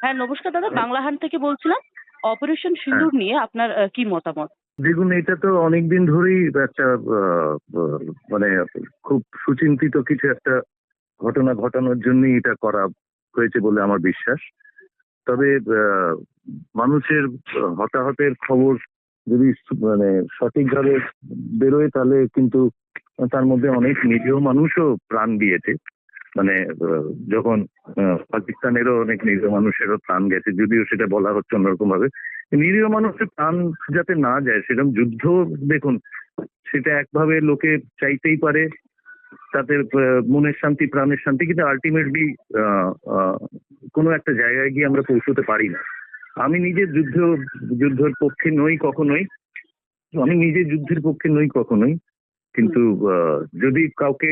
হ্যাঁ, নমস্কার দাদা, বাংলা হান্ট থেকে বলছিলাম। অপারেশন হ্যাঁ, সিঁদুর নিয়ে আপনার কি মতামত? দেখুন, এটা তো অনেকদিন ধরেই একটা মানে খুব সুচিন্তিত কিছু একটা ঘটনা ঘটানোর জন্যই এটা করা হয়েছে বলে আমার বিশ্বাস। তবে মানুষের হতাহতের খবর যদি মানে সঠিকভাবে বেরোয় তাহলে কিন্তু তার মধ্যে অনেক নিরীহ মানুষও প্রাণ দিয়েছে। মানে যখন পাকিস্তানেরও অনেক নিরীহ মানুষেরও প্রাণ গেছে, যদিও সেটা বলা হচ্ছে অন্যরকম ভাবে। নিরীহ মানুষের প্রাণ যাতে না যায় সেরকম যুদ্ধ, দেখুন, সেটা একভাবে লোকে চাইতেই পারে, তাদের মনের শান্তি প্রাণের শান্তি, কিন্তু আলটিমেটলি কোনো একটা জায়গায় গিয়ে আমরা পৌঁছতে পারি না। আমি নিজে যুদ্ধের পক্ষে নই কখনোই, কিন্তু যদি কাউকে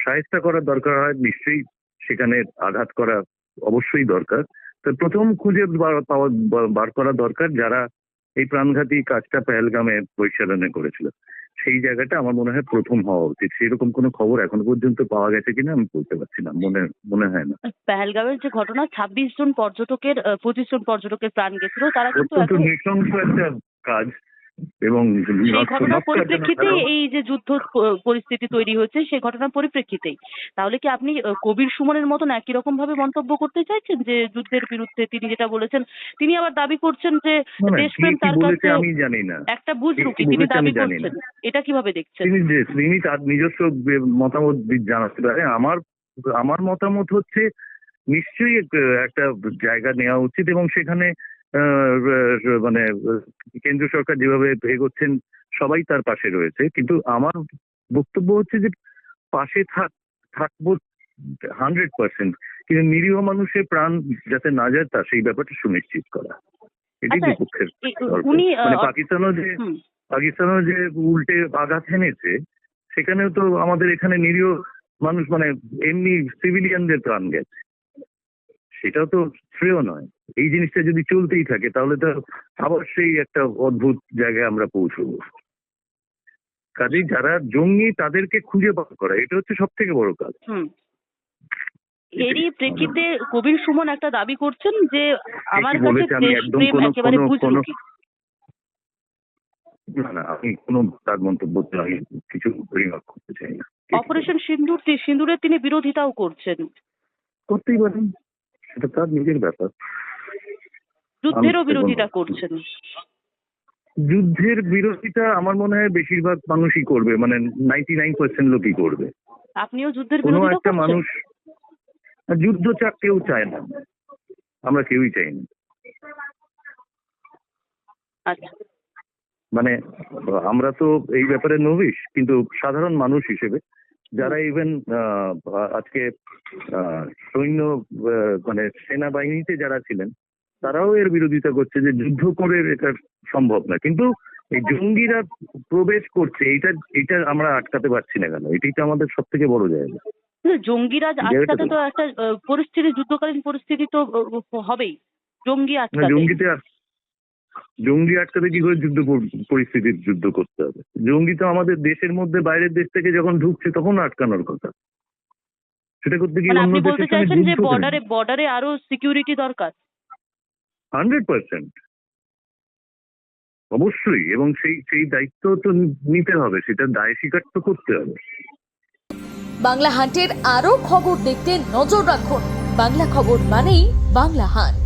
শায়েস্তা করার দরকার হয় নিশ্চয়ই সেখানে আঘাত করা অবশ্যই দরকার। তো প্রথম খুঁজে বার করা দরকার যারা এই প্রাণঘাতী কাজটা পেহেলগামে বৈশালনে করেছিল। সেই জায়গাটা আমার মনে হয় প্রথম হওয়া উচিত। সেরকম কোনো খবর এখনো পর্যন্ত পাওয়া গেছে কিনা আমি বলতে পারছি না, মনে হয় না। পেহেলগাঁওয়ের যে ঘটনা, 26 জন পর্যটকের 25 জন পর্যটকের প্রাণ গেছিল, তারা কিন্তু অত্যন্ত নৃশংস একটা কাজ, এবং সেই ঘটনার পরিপ্রেক্ষিতে এই যে যুদ্ধ পরিস্থিতি তৈরি হয়েছে, সেই ঘটনার পরিপ্রেক্ষিতেই। তাহলে কি আপনি কবির সুমনের মতন একই রকম ভাবে মন্তব্য করতে চাইছেন যে যুদ্ধের বিরুদ্ধে তিনি যেটা বলেছেন? তিনি আবার দাবি করছেন যে দেশপ্রেম তার কাছে আমি জানি না, একটা বুজরুকি, তিনি দাবি করছেন। এটা কিভাবে দেখছেন? তিনি তার নিজস্ব মতামত জানাতে পারে। আমার মতামত হচ্ছে নিশ্চয়ই একটা জায়গা নেওয়া উচিত, এবং সেখানে মানে কেন্দ্র সরকার যেভাবে এগোচ্ছেন সবাই তার পাশে রয়েছে। কিন্তু আমার বক্তব্য হচ্ছে যে পাশে থাকবো 100%, কিন্তু নিরীহ মানুষের প্রাণ যাতে না যায় তা সেই ব্যাপারটা সুনিশ্চিত করা, এটাই বিপক্ষের দরকার। মানে পাকিস্তানও যে উল্টে আঘাত হেনেছে, সেখানেও তো আমাদের এখানে নিরীহ মানুষ, মানে এমনি সিভিলিয়ানদের প্রাণ গেছে, সেটাও তো শ্রেয় নয়। এই জিনিসটা যদি চলতেই থাকে তাহলে তো আবার সেই একটা অদ্ভুত জায়গায় আমরা পৌঁছবো। কাজেই যারা জঙ্গি তাদেরকে খুঁজে বার করা, এটা হচ্ছে সব থেকে বড় কাজ। এরই প্রেক্ষিতে কবির সুমন একটা দাবি করছেন যে আমার কাছে দেশপ্রেম একেবারে বুজরুকি। না, আমি কোনো তার মন্তব্য আমি কিছু রিমার্ক করতে চাই না। অপারেশন সিঁদুরের তিনি বিরোধিতাও করছেন। করতেই পারেন, সেটা তার নিজের ব্যাপার। যুদ্ধেরও বিরোধিতা করছেন। যুদ্ধের বিরোধিতা আমার মনে হয় বেশিরভাগ মানুষই করবে, মানে 99% লোকই করবে। আপনিও যুদ্ধের কোনো বিরোধিতা একটা করছেন? মানুষ যুদ্ধ কেউ চায় না, আমরা কেউই চাই না। আচ্ছা, মানে আমরা তো এই ব্যাপারে নভিস, কিন্তু সাধারণ মানুষ হিসেবে যারা ইভেন আজকে সৈন্য মানে সেনাবাহিনীতে যারা ছিলেন তারাও এর বিরোধিতা করছে যে যুদ্ধ করে এটা সম্ভব না। কিন্তু এই জঙ্গিরা প্রবেশ করছে, এটা আমরা আটকাতে পারছি না কেন? এটাই তো আমাদের সব থেকে বড় জায়গা। জঙ্গিরা আটকাতে তো একটা পরিস্থিতি, যুদ্ধকালীন পরিস্থিতি তো হবেই। জঙ্গি আটকাতে কি করে পরিস্থিতির যুদ্ধ করতে হবে? জঙ্গি তো আমাদের দেশের মধ্যে বাইরের দেশ থেকে যখন ঢুকছে তখন আটকানোর কথা। সেটা করতে গিয়ে আপনি বলতে চাইছেন যে বর্ডারে আরো সিকিউরিটি দরকার? 100% অবশ্যই, এবং সেই দায়িত্ব তো নিতে হবে, সেটা দায় স্বীকার তো করতে হবে। বাংলা হান্টের আরো খবর দেখতে নজর রাখুন। বাংলা খবর মানেই বাংলা হান্ট।